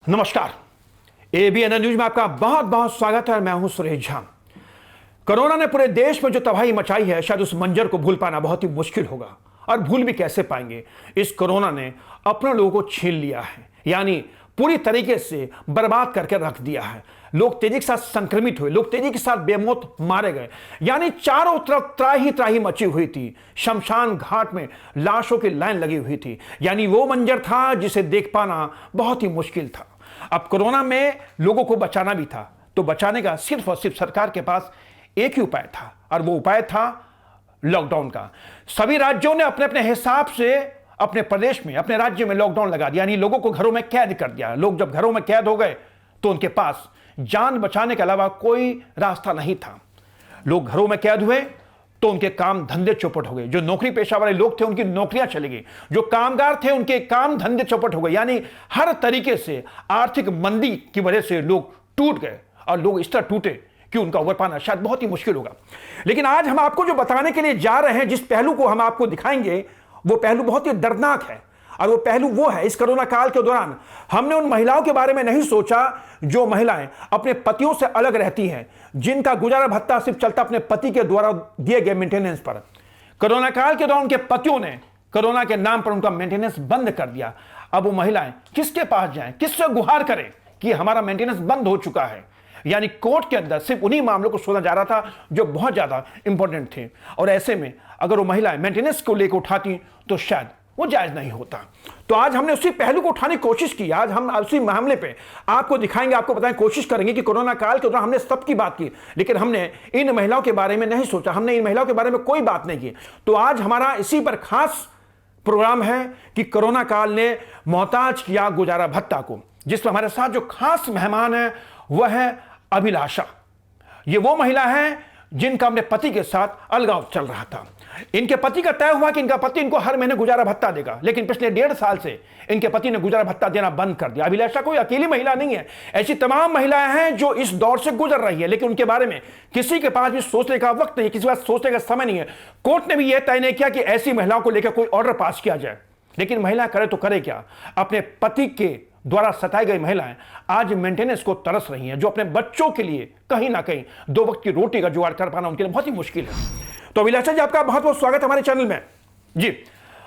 नमस्कार। ABN news में आपका बहुत बहुत स्वागत है और मैं हूं सुरेश झा। कोरोना ने पूरे देश में जो तबाही मचाई है, शायद उस मंजर को भूल पाना बहुत ही मुश्किल होगा। और भूल भी कैसे पाएंगे। इस कोरोना ने अपने लोगों को छीन लिया है, यानी पूरी तरीके से बर्बाद करके रख दिया है। लोग तेजी के साथ संक्रमित हुए, लोग तेजी के साथ बेमौत मारे गए, यानी चारों तरफ त्राही त्राही मची हुई थी। शमशान घाट में लाशों की लाइन लगी हुई थी, यानी वो मंजर था जिसे देख पाना बहुत ही मुश्किल था। अब कोरोना में लोगों को बचाना भी था, तो बचाने का सिर्फ और सिर्फ सरकार के पास एक ही उपाय था, और वो उपाय था लॉकडाउन का। सभी राज्यों ने अपने अपने हिसाब से अपने प्रदेश में, अपने राज्य में लॉकडाउन लगा दिया, यानी लोगों को घरों में कैद कर दिया। लोग जब घरों में कैद हो गए तो उनके पास जान बचाने के अलावा कोई रास्ता नहीं था। लोग घरों में कैद हुए तो उनके काम धंधे चौपट हो गए। जो नौकरी पेशा वाले लोग थे उनकी नौकरियां चली गई, जो कामगार थे उनके काम धंधे चौपट हो गए, यानी हर तरीके से आर्थिक मंदी की वजह से लोग टूट गए। और लोग इस तरह टूटे कि उनका उबर पाना शायद बहुत ही मुश्किल होगा। लेकिन आज हम आपको जो बताने के लिए जा रहे हैं, जिस पहलू को हम आपको दिखाएंगे, वो पहलू बहुत ही दर्दनाक है। और वो पहलू वो है, इस कोरोना काल के दौरान हमने उन महिलाओं के बारे में नहीं सोचा जो महिलाएं अपने पतियों से अलग रहती हैं, जिनका गुजारा भत्ता सिर्फ चलता अपने पति के द्वारा दिए गए मेंटेनेंस पर। कोरोना काल के दौरान उनके पतियों ने कोरोना के नाम पर उनका मेंटेनेंस बंद कर दिया। अब वो महिलाएं किसके पास जाएं, किससे गुहार करें कि हमारा मेंटेनेंस बंद हो चुका है। यानी कोर्ट के अंदर सिर्फ उन्हीं मामलों को सुना जा रहा था जो बहुत ज्यादा इंपॉर्टेंट थे, और ऐसे में अगर वो महिलाएं मेंटेनेंस को लेकर उठाती तो शायद वो जायज नहीं होता। तो आज हमने उसी पहलू को उठाने की कोशिश की। आज हम उसी मामले पे आपको दिखाएंगे, आपको बताएं, कोशिश करेंगे कि कोरोना काल के दौरान हमने सबकी बात की, लेकिन हमने इन महिलाओं के बारे में नहीं सोचा, हमने इन महिलाओं के बारे में कोई बात नहीं की। तो आज हमारा इसी पर खास प्रोग्राम है कि कोरोना काल ने मोहताज किया गुजारा भत्ता को, जिसमें हमारे साथ जो खास मेहमान है वह है अभिलाषा। ये वो महिला है जिनका अपने पति के साथ अलगाव चल रहा था। इनके पति का तय हुआ कि इनका पति इनको हर महीने गुजारा भत्ता देगा, लेकिन पिछले 1.5 साल से इनके पति ने गुजारा भत्ता देना बंद कर दिया। अभिलाषा कोई अकेली महिला नहीं है, ऐसी तमाम महिलाएं हैं जो इस दौर से गुजर रही है, लेकिन उनके बारे में किसी के पास भी सोचने का वक्त नहीं है, किसी के पास सोचने का समय नहीं है। कोर्ट ने भी यह तय नहीं किया कि ऐसी महिलाओं को लेकर कोई ऑर्डर पास किया जाए, लेकिन महिला करे तो करे क्या। अपने पति के द्वारा सताई गई महिलाएं आज मेंटेनेंस को तरस रही हैं, जो अपने बच्चों के लिए कहीं ना कहीं 2 वक्त की रोटी का जुगाड़ कर पाना उनके लिए बहुत ही मुश्किल है। तो अभिलाषा जी, आपका बहुत बहुत स्वागत हमारे चैनल में। जी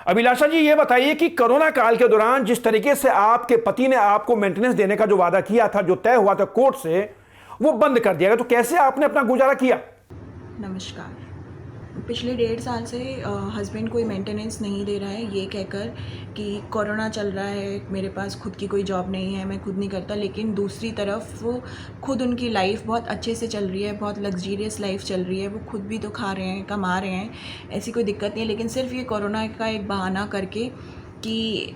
अभिलाषा जी, ये बताइए कि कोरोना काल के दौरान जिस तरीके से आपके पति ने आपको मेंटेनेंस देने का जो वादा किया था, जो तय हुआ था कोर्ट से, वो बंद कर दिया गया, तो कैसे आपने अपना गुजारा किया? नमस्कार। पिछले 1.5 साल से हस्बैंड कोई मेंटेनेंस नहीं दे रहा है, ये कहकर कि कोरोना चल रहा है, मेरे पास खुद की कोई जॉब नहीं है, मैं खुद नहीं करता। लेकिन दूसरी तरफ वो खुद उनकी लाइफ बहुत अच्छे से चल रही है, बहुत लग्जरियस लाइफ चल रही है, वो खुद भी तो खा रहे हैं, कमा रहे हैं, ऐसी कोई दिक्कत नहीं है। लेकिन सिर्फ ये कोरोना का एक बहाना करके कि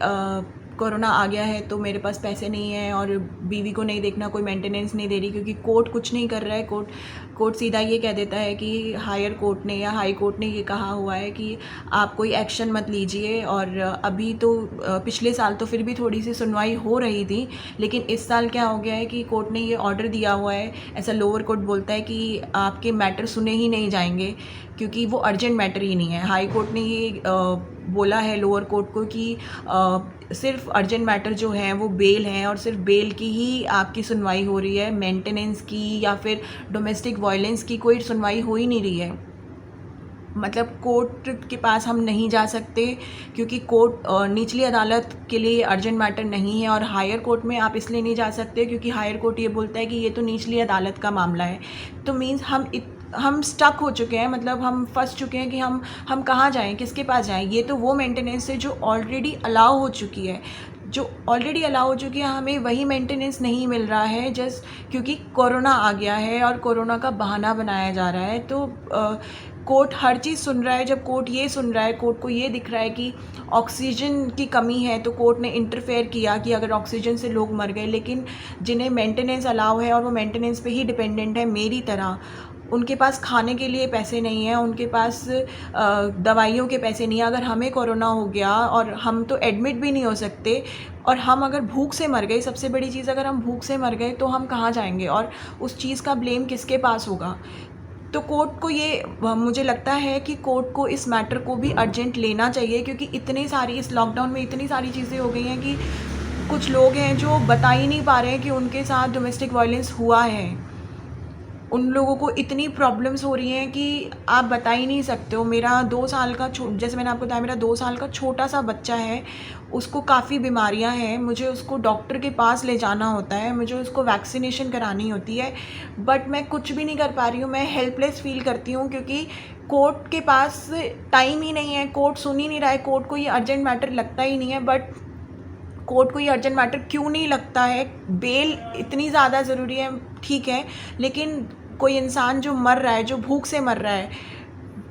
कोरोना आ गया है तो मेरे पास पैसे नहीं है और बीवी को नहीं देखना, कोई मेंटेनेंस नहीं दे रही, क्योंकि कोर्ट कुछ नहीं कर रहा है। कोर्ट सीधा ये कह देता है कि हायर कोर्ट ने या हाई कोर्ट ने ये कहा हुआ है कि आप कोई एक्शन मत लीजिए। और अभी तो पिछले साल तो फिर भी थोड़ी सी सुनवाई हो रही थी, लेकिन इस साल क्या हो गया है कि कोर्ट ने ये ऑर्डर दिया हुआ है, ऐसा लोअर कोर्ट बोलता है कि आपके मैटर सुने ही नहीं जाएंगे, क्योंकि वो अर्जेंट मैटर ही नहीं है। हाई कोर्ट ने ये बोला है लोअर कोर्ट को कि सिर्फ अर्जेंट मैटर जो हैं वो बेल हैं, और सिर्फ बेल की ही आपकी सुनवाई हो रही है, मेंटेनेंस की या फिर डोमेस्टिक वायलेंस की कोई सुनवाई हो ही नहीं रही है। मतलब कोर्ट के पास हम नहीं जा सकते, क्योंकि कोर्ट निचली अदालत के लिए अर्जेंट मैटर नहीं है, और हायर कोर्ट में आप इसलिए नहीं जा सकते क्योंकि हायर कोर्ट ये बोलता है कि ये तो निचली अदालत का मामला है। तो मीन्स हम स्टक हो चुके हैं, मतलब हम फंस चुके हैं कि हम कहाँ जाएं, किसके पास जाएं। ये तो वो मेंटेनेंस है जो ऑलरेडी अलाउ हो चुकी है, हमें वही मेंटेनेंस नहीं मिल रहा है जस्ट क्योंकि कोरोना आ गया है और कोरोना का बहाना बनाया जा रहा है। तो कोर्ट हर चीज़ सुन रहा है। जब कोर्ट ये सुन रहा है, कोर्ट को ये दिख रहा है कि ऑक्सीजन की कमी है, तो कोर्ट ने इंटरफेयर किया कि अगर ऑक्सीजन से लोग मर गए, लेकिन जिन्हें मेंटेनेंस अलाउ है और वो मेंटेनेंस पे ही डिपेंडेंट है मेरी तरह, उनके पास खाने के लिए पैसे नहीं हैं, उनके पास दवाइयों के पैसे नहीं हैं। अगर हमें कोरोना हो गया और हम तो एडमिट भी नहीं हो सकते, और हम अगर भूख से मर गए, सबसे बड़ी चीज़, अगर हम भूख से मर गए तो हम कहाँ जाएंगे, और उस चीज़ का ब्लेम किसके पास होगा। तो कोर्ट को ये, मुझे लगता है कि कोर्ट को इस मैटर को भी अर्जेंट लेना चाहिए, क्योंकि इस लॉकडाउन में इतनी सारी चीज़ें हो गई हैं कि कुछ लोग हैं जो बता ही नहीं पा रहे हैं कि उनके साथ डोमेस्टिक वायलेंस हुआ है। उन लोगों को इतनी प्रॉब्लम्स हो रही हैं कि आप बता ही नहीं सकते हो। मेरा 2 साल का जैसे मैंने आपको बताया, मेरा 2 साल का छोटा सा बच्चा है, उसको काफ़ी बीमारियां हैं, मुझे उसको डॉक्टर के पास ले जाना होता है, मुझे उसको वैक्सीनेशन करानी होती है, बट मैं कुछ भी नहीं कर पा रही हूँ। मैं हेल्पलेस फील करती हूँ क्योंकि कोर्ट के पास टाइम ही नहीं है, कोर्ट सुन ही नहीं रहा है, कोर्ट को ये अर्जेंट मैटर लगता ही नहीं है। बट कोर्ट को ये अर्जेंट मैटर क्यों नहीं लगता है? बेल इतनी ज़्यादा ज़रूरी है, ठीक है, लेकिन कोई इंसान जो मर रहा है, जो भूख से मर रहा है,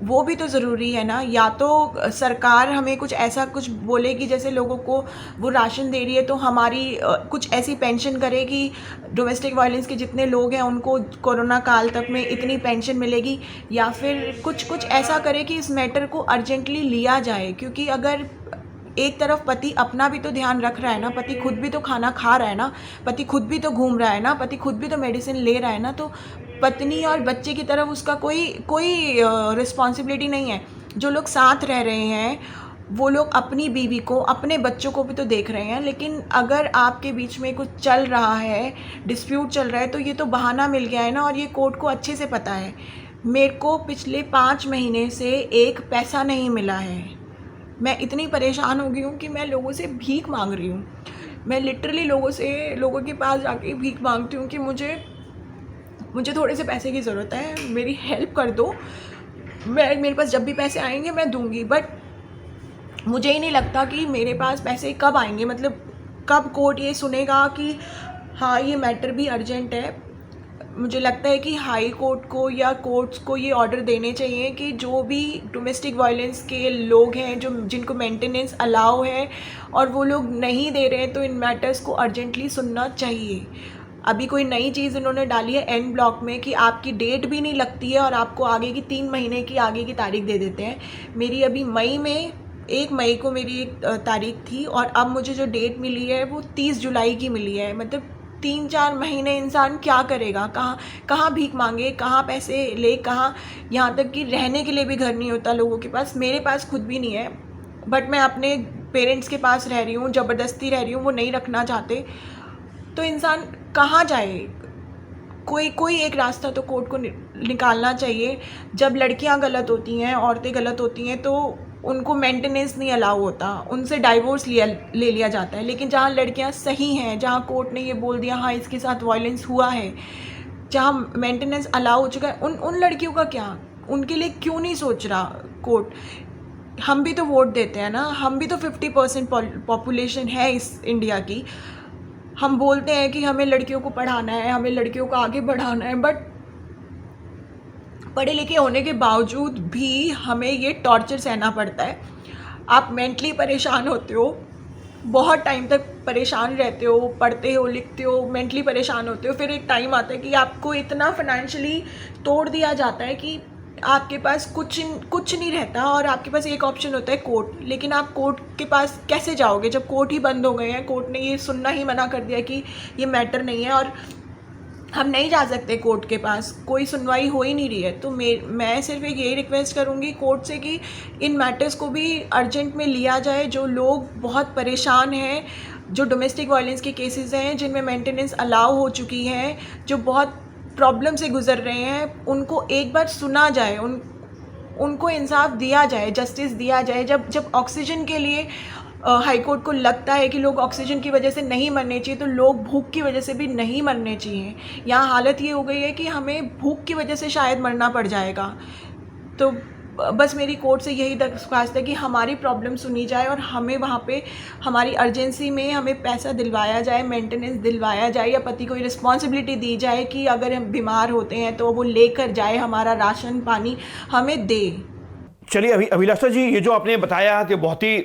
वो भी तो ज़रूरी है ना। या तो सरकार हमें कुछ ऐसा कुछ बोलेगी, जैसे लोगों को वो राशन दे रही है तो हमारी कुछ ऐसी पेंशन करे कि डोमेस्टिक वायलेंस के जितने लोग हैं उनको कोरोना काल तक में इतनी पेंशन मिलेगी, या फिर कुछ ऐसा करे कि इस मैटर को अर्जेंटली लिया जाए। क्योंकि अगर एक तरफ पति अपना भी तो ध्यान रख रहा है ना, पति खुद भी तो खाना खा रहा है ना, पति खुद भी तो घूम रहा है ना, पति खुद भी तो मेडिसिन ले रहा है ना, तो पत्नी और बच्चे की तरफ उसका कोई रिस्पॉन्सिबिलिटी नहीं है। जो लोग साथ रह रहे हैं वो लोग अपनी बीवी को, अपने बच्चों को भी तो देख रहे हैं। लेकिन अगर आपके बीच में कुछ चल रहा है, डिस्प्यूट चल रहा है, तो ये तो बहाना मिल गया है ना। और ये कोर्ट को अच्छे से पता है। मेरे को पिछले 5 महीने से एक पैसा नहीं मिला है। मैं इतनी परेशान हो गई हूँ कि मैं लोगों से भीख मांग रही हूँ। मैं लिटरली लोगों के पास जाके भीख मांगती हूँ कि मुझे थोड़े से पैसे की ज़रूरत है, मेरी हेल्प कर दो। मेरे पास जब भी पैसे आएंगे मैं दूंगी, बट मुझे ही नहीं लगता कि मेरे पास पैसे कब आएंगे। मतलब कब कोर्ट ये सुनेगा कि हाँ ये मैटर भी अर्जेंट है। मुझे लगता है कि हाई कोर्ट को या कोर्ट्स को ये ऑर्डर देने चाहिए कि जो भी डोमेस्टिक वायलेंस के लोग हैं, जो जिनको मेंटेनेंस अलाउ है और वो लोग नहीं दे रहे हैं, तो इन मैटर्स को अर्जेंटली सुनना चाहिए। अभी कोई नई चीज़ इन्होंने डाली है एंड ब्लॉक में कि आपकी डेट भी नहीं लगती है और आपको आगे की 3 महीने की आगे की तारीख दे देते हैं। मेरी अभी 1 मई को मेरी एक तारीख थी और अब मुझे जो डेट मिली है वो 30 जुलाई की मिली है। मतलब 3-4 महीने इंसान क्या करेगा? कहाँ भीख मांगे, कहाँ पैसे ले, कहाँ, यहाँ तक कि रहने के लिए भी घर नहीं होता लोगों के पास। मेरे पास खुद भी नहीं है, बट मैं अपने पेरेंट्स के पास रह रही हूँ, ज़बरदस्ती रह रही हूँ, वो नहीं रखना चाहते। तो इंसान कहाँ जाए? कोई एक रास्ता तो कोर्ट को निकालना चाहिए। जब लड़कियां गलत होती हैं, औरतें गलत होती हैं, तो उनको मेंटेनेंस नहीं अलाउ होता, उनसे डाइवोर्स ले लिया जाता है। लेकिन जहाँ लड़कियां सही हैं, जहाँ कोर्ट ने ये बोल दिया हाँ इसके साथ वायलेंस हुआ है, जहाँ मेंटेनेंस अलाउ हो चुका है, उन लड़कियों का क्या? उनके लिए क्यों नहीं सोच रहा कोर्ट? हम भी तो वोट देते हैं ना, हम भी तो 50% पॉपुलेशन है इस इंडिया की। हम बोलते हैं कि हमें लड़कियों को पढ़ाना है, हमें लड़कियों को आगे बढ़ाना है, बट पढ़े लिखे होने के बावजूद भी हमें ये टॉर्चर सहना पड़ता है। आप मेंटली परेशान होते हो, बहुत टाइम तक परेशान रहते हो, पढ़ते हो, लिखते हो, मेंटली परेशान होते हो। फिर एक टाइम आता है कि आपको इतना फाइनेंशियली तोड़ दिया जाता है कि आपके पास कुछ नहीं रहता और आपके पास एक ऑप्शन होता है कोर्ट। लेकिन आप कोर्ट के पास कैसे जाओगे जब कोर्ट ही बंद हो गए हैं? कोर्ट ने ये सुनना ही मना कर दिया कि ये मैटर नहीं है और हम नहीं जा सकते कोर्ट के पास, कोई सुनवाई हो ही नहीं रही है। तो मैं सिर्फ एक यही रिक्वेस्ट करूँगी कोर्ट से कि इन मैटर्स को भी अर्जेंट में लिया जाए। जो लोग बहुत परेशान हैं, जो डोमेस्टिक वायलेंस के केसेस हैं, जिनमें मेंटेनेंस अलाउ हो चुकी हैं, जो बहुत प्रॉब्लम से गुजर रहे हैं, उनको एक बार सुना जाए, उनको इंसाफ दिया जाए, जस्टिस दिया जाए। जब ऑक्सीजन के लिए हाई कोर्ट को लगता है कि लोग ऑक्सीजन की वजह से नहीं मरने चाहिए, तो लोग भूख की वजह से भी नहीं मरने चाहिए। यहाँ हालत ये हो गई है कि हमें भूख की वजह से शायद मरना पड़ जाएगा। तो बस मेरी कोर्ट से यही दरख्वास्त है कि हमारी प्रॉब्लम सुनी जाए और हमें वहाँ पे हमारी अर्जेंसी में हमें पैसा दिलवाया जाए, मेंटेनेंस दिलवाया जाए, या पति को रिस्पॉन्सिबिलिटी दी जाए कि अगर हम बीमार होते हैं तो वो लेकर जाए, हमारा राशन पानी हमें दे। चलिए अभिलाषा जी, ये जो आपने बताया तो बहुत ही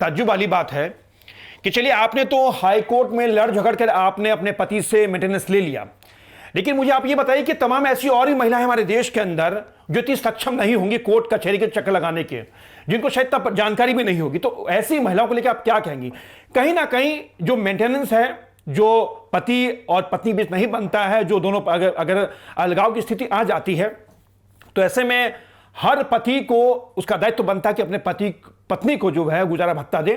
ताज्जुब वाली बात है कि चलिए आपने तो हाई कोर्ट में लड़ झगड़ कर आपने अपने पति से मेंटेनेंस ले लिया, लेकिन मुझे आप ये बताइए कि तमाम ऐसी और भी महिलाएं हमारे देश के अंदर जो इतनी सक्षम नहीं होंगी कोर्ट कचहरी के चक्कर लगाने के, जिनको शायद तब जानकारी भी नहीं होगी, तो ऐसी महिलाओं को लेकर आप क्या कहेंगी? कहीं ना कहीं जो मेंटेनेंस है, जो पति और पत्नी बीच नहीं बनता है, जो दोनों अगर अलगाव की स्थिति आ जाती है, तो ऐसे में हर पति को उसका दायित्व बनता है कि अपने पत्नी को जो है गुजारा भत्ता दे।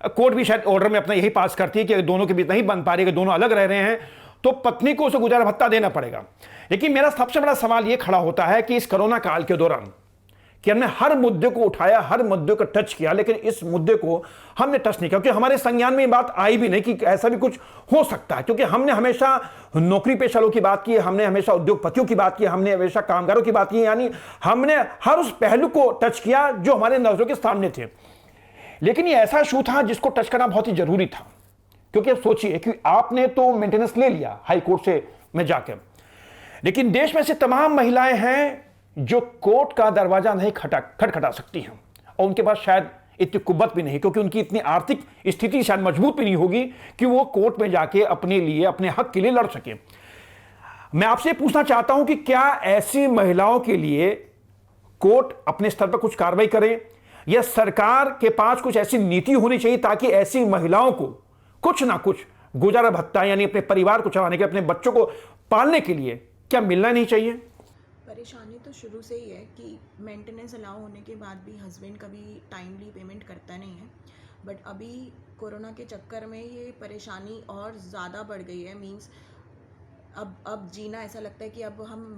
कोर्ट भी शायद ऑर्डर में अपना यही पास करती है कि अगर दोनों के बीच नहीं बन पा रही, अगर दोनों अलग रह रहे हैं तो पत्नी को उसे गुजारा भत्ता देना पड़ेगा। लेकिन मेरा सबसे बड़ा सवाल यह खड़ा होता है कि इस कोरोना काल के दौरान कि हमने हर मुद्दे को उठाया, हर मुद्दे को टच किया, लेकिन इस मुद्दे को हमने टच नहीं किया, क्योंकि हमारे संज्ञान में ये बात आई भी नहीं कि ऐसा भी कुछ हो सकता है। क्योंकि हमने हमेशा नौकरी पेशा लोगों की बात की, हमने हमेशा उद्योगपतियों की बात की, हमने हमेशा कामगारों की बात की, यानी हमने हर उस पहलू को टच किया जो हमारे नजरों के सामने थे। लेकिन ये ऐसा इशू था जिसको टच करना बहुत ही जरूरी था, क्योंकि अब सोचिए कि आपने तो मेंटेनेंस ले लिया हाई कोर्ट से में जाकर, लेकिन देश में से तमाम महिलाएं हैं जो कोर्ट का दरवाजा नहीं खटखटा सकती हैं, और उनके पास शायद इतनी कुव्वत भी नहीं, क्योंकि उनकी इतनी आर्थिक स्थिति शायद मजबूत भी नहीं होगी कि वो कोर्ट में जाके अपने लिए, अपने हक के लिए लड़ सके। मैं आपसे पूछना चाहता हूं कि क्या ऐसी महिलाओं के लिए कोर्ट अपने स्तर पर कुछ कार्रवाई करे, या सरकार के पास कुछ ऐसी नीति होनी चाहिए ताकि ऐसी महिलाओं को कुछ ना कुछ गुजारा भत्ता, यानी अपने परिवार को चलाने के, अपने बच्चों को पालने के लिए क्या मिलना नहीं चाहिए? परेशानी तो शुरू से ही है कि मेंटेनेंस अलाउ होने के बाद भी हस्बैंड कभी टाइमली पेमेंट करता नहीं है। बट अभी कोरोना के चक्कर में ये परेशानी और ज़्यादा बढ़ गई है। मींस अब जीना ऐसा लगता है कि अब हम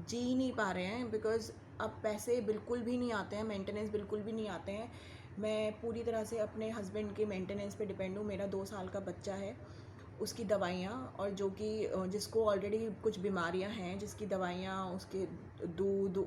जी ही नहीं पा रहे हैं, बिकॉज़ अब पैसे बिल्कुल भी नहीं आते हैं, मेंटेनेंस बिल्कुल भी नहीं आते हैं। मैं पूरी तरह से अपने हस्बैंड के मेंटेनेंस पे डिपेंड हूँ। मेरा 2 साल का बच्चा है, उसकी दवाइयाँ, और जो कि जिसको ऑलरेडी कुछ बीमारियाँ हैं, जिसकी दवाइयाँ, उसके दूध,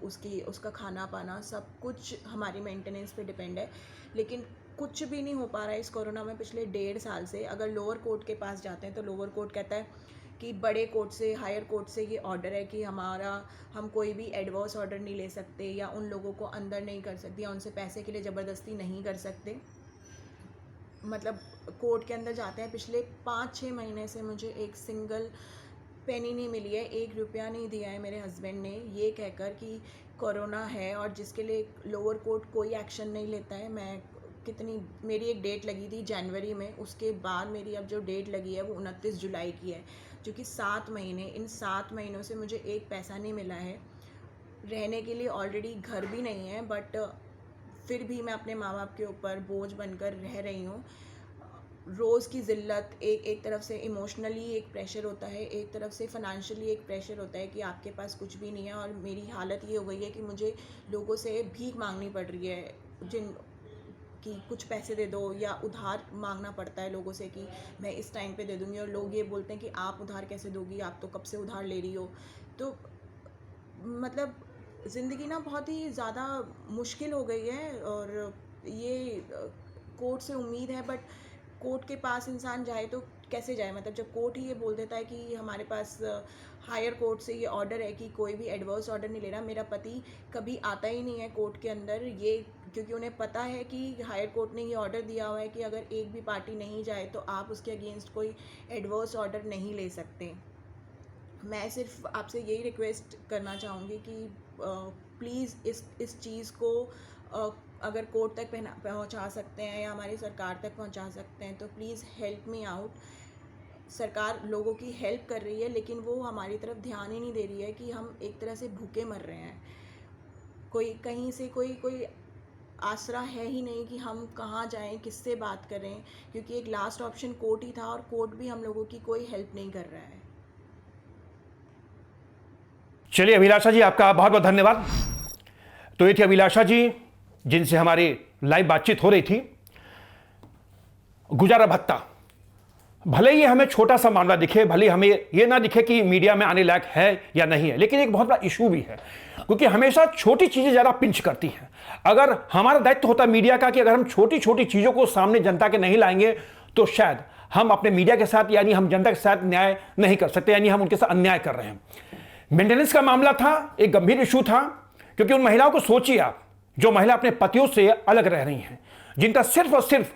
उसका खाना पाना, सब कुछ हमारी मेंटेनेंस पे डिपेंड है। लेकिन कुछ भी नहीं हो पा रहा है इस कोरोना में पिछले 1.5 साल से। अगर लोअर कोर्ट के पास जाते हैं तो लोअर कोर्ट कहता है कि बड़े कोर्ट से, हायर कोर्ट से ये ऑर्डर है कि हम कोई भी एडवर्स ऑर्डर नहीं ले सकते, या उन लोगों को अंदर नहीं कर सकते, या उनसे पैसे के लिए ज़बरदस्ती नहीं कर सकते। मतलब कोर्ट के अंदर जाते हैं, पिछले 5-6 महीने से मुझे एक सिंगल पेनी नहीं मिली है, 1 रुपया नहीं दिया है मेरे हस्बैंड ने, ये कहकर कि कोरोना है, और जिसके लिए लोअर कोर्ट कोई एक्शन नहीं लेता है। मेरी एक डेट लगी थी जनवरी में, उसके बाद मेरी अब जो डेट लगी है वो 29 जुलाई की है, जो कि 7 महीने, इन 7 महीनों से मुझे एक पैसा नहीं मिला है। रहने के लिए ऑलरेडी घर भी नहीं है, बट फिर भी मैं अपने माँ बाप के ऊपर बोझ बनकर रह रही हूँ। रोज़ की ज़िल्लत, एक तरफ से इमोशनली एक प्रेशर होता है, एक तरफ से फ़ाइनेंशियली एक प्रेशर होता है कि आपके पास कुछ भी नहीं है। और मेरी हालत ये हो गई है कि मुझे लोगों से भीख मांगनी पड़ रही है, कि कुछ पैसे दे दो, या उधार मांगना पड़ता है लोगों से कि मैं इस टाइम पे दे दूँगी, और लोग ये बोलते हैं कि आप उधार कैसे दोगी, आप तो कब से उधार ले रही हो। तो मतलब ज़िंदगी ना बहुत ही ज़्यादा मुश्किल हो गई है। और ये कोर्ट से उम्मीद है, बट कोर्ट के पास इंसान जाए तो कैसे जाए? मतलब जब कोर्ट ही ये बोल देता है कि हमारे पास हायर कोर्ट से ये ऑर्डर है कि कोई भी एडवर्स ऑर्डर नहीं लेना। मेरा पति कभी आता ही नहीं है कोर्ट के अंदर, ये क्योंकि उन्हें पता है कि हायर कोर्ट ने ये ऑर्डर दिया हुआ है कि अगर एक भी पार्टी नहीं जाए तो आप उसके अगेंस्ट कोई एडवर्स ऑर्डर नहीं ले सकते। मैं सिर्फ आपसे यही रिक्वेस्ट करना चाहूँगी कि प्लीज़ इस चीज़ को अगर कोर्ट तक पहुँचा सकते हैं, या हमारी सरकार तक पहुँचा सकते हैं, तो प्लीज़ हेल्प मी आउट। सरकार लोगों की हेल्प कर रही है, लेकिन वो हमारी तरफ ध्यान ही नहीं दे रही है कि हम एक तरह से भूखे मर रहे हैं। कोई कहीं से कोई आसरा है ही नहीं कि हम कहाँ जाएं, किससे बात करें, क्योंकि एक लास्ट ऑप्शन कोर्ट ही था, और कोर्ट भी हम लोगों की कोई हेल्प नहीं कर रहा है। चलिए अभिलाषा जी, आपका बहुत बहुत धन्यवाद। तो ये थी अभिलाषा जी जिनसे हमारी लाइव बातचीत हो रही थी। गुजारा भत्ता, भले ही हमें छोटा सा मामला दिखे, भले हमें ये ना दिखे कि मीडिया में आने लायक है या नहीं है, लेकिन एक बहुत बड़ा इशू भी है, क्योंकि हमेशा छोटी चीजें ज्यादा पिंच करती हैं। अगर हमारा दायित्व होता मीडिया का कि अगर हम छोटी छोटी चीजों को सामने जनता के नहीं लाएंगे तो शायद हम अपने मीडिया के साथ, यानी हम जनता के साथ न्याय नहीं कर सकते, यानी हम उनके साथ अन्याय कर रहे हैं। मेंटेनेंस का मामला था, एक गंभीर इशू था, क्योंकि उन महिलाओं को सोचिए आप, जो महिला अपने पतियों से अलग रह रही हैं, जिनका सिर्फ और सिर्फ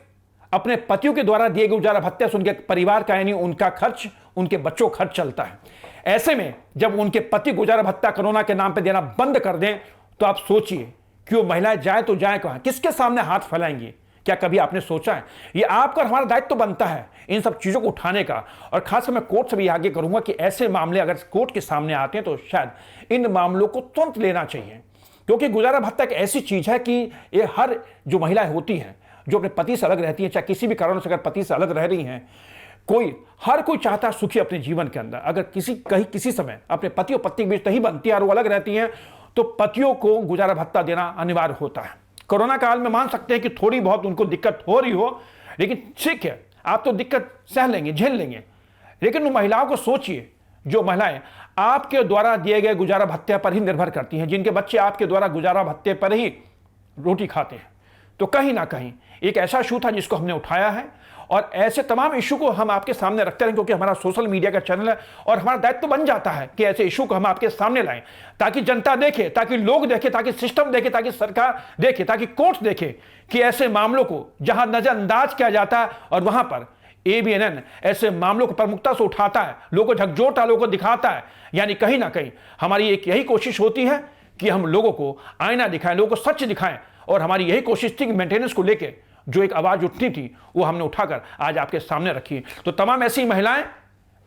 अपने पतियों के द्वारा दिए गए गुजारा भत्ते से उनके परिवार का, यानी उनका खर्च, उनके बच्चों का खर्च चलता है। ऐसे में जब उनके पति गुजारा भत्ता कोरोना के नाम पर देना बंद कर दें, तो आप सोचिए कि वो महिलाएं जाए तो जाए कहां, किसके सामने हाथ फैलाएंगी? क्या कभी आपने सोचा है? ये आपका हमारा दायित्व तो बनता है इन सब चीजों को उठाने का। और खासकर मैं कोर्ट से भी आगे करूंगा कि ऐसे मामले अगर कोर्ट के सामने आते हैं तो शायद इन मामलों को तुरंत लेना चाहिए, क्योंकि गुजारा भत्ता एक ऐसी चीज है कि ये हर जो महिलाएं होती हैं, जो अपने पति से अलग रहती हैं, चाहे किसी भी कारण से अगर पति से अलग रह रही हैं, हर कोई चाहता है सुखी अपने जीवन के अंदर। अगर किसी समय अपने पति और पत्नी के बीच नहीं बनती है और वो अलग रहती हैं, तो पतियों को गुजारा भत्ता देना अनिवार्य होता है। कोरोना काल में मान सकते हैं कि थोड़ी बहुत उनको दिक्कत हो रही हो, लेकिन ठीक है, आप तो दिक्कत सह लेंगे, झेल लेंगे, लेकिन उन महिलाओं को सोचिए जो महिलाएं आपके द्वारा दिए गए गुजारा भत्ते पर ही निर्भर करती हैं, जिनके बच्चे आपके द्वारा गुजारा भत्ते पर ही रोटी खाते हैं। तो कहीं ना कहीं एक ऐसा इशू था जिसको हमने उठाया है, और ऐसे तमाम इशू को हम आपके सामने रखते रहें, क्योंकि हमारा सोशल मीडिया का चैनल है और हमारा दायित्व बन जाता है कि ऐसे इशू को हम आपके सामने लाएं, ताकि जनता देखे, ताकि लोग देखें, ताकि सिस्टम देखे, ताकि सरकार देखे, ताकि कोर्ट देखे कि ऐसे मामलों को जहां नजरअंदाज किया जाता है और वहां पर ABNN ऐसे मामलों को प्रमुखता से उठाता है, लोगों को झकझोरता, लोगों को दिखाता है। यानी कहीं ना कहीं हमारी एक यही कोशिश होती है कि हम लोगों को आईना दिखाएं, लोगों को सच दिखाएं, और हमारी यही कोशिश थी कि मेंटेनेंस को लेकर जो एक आवाज उठनी थी वो हमने उठाकर आज आपके सामने रखी। तो तमाम ऐसी महिलाएं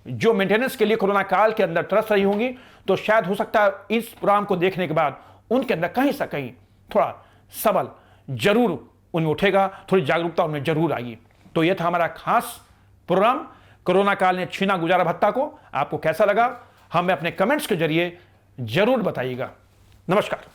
जो मेंटेनेंस के लिए कोरोना काल के अंदर तरस रही होंगी, तो शायद हो सकता है इस प्रोग्राम को देखने के बाद उनके अंदर कहीं से कहीं थोड़ा सबल जरूर उनमें उठेगा, थोड़ी जागरूकता उनमें जरूर आएगी। तो यह था हमारा खास प्रोग्राम, कोरोना काल ने छीना गुजारा भत्ता को। आपको कैसा लगा हमें अपने कमेंट्स के जरिए जरूर बताइएगा। नमस्कार।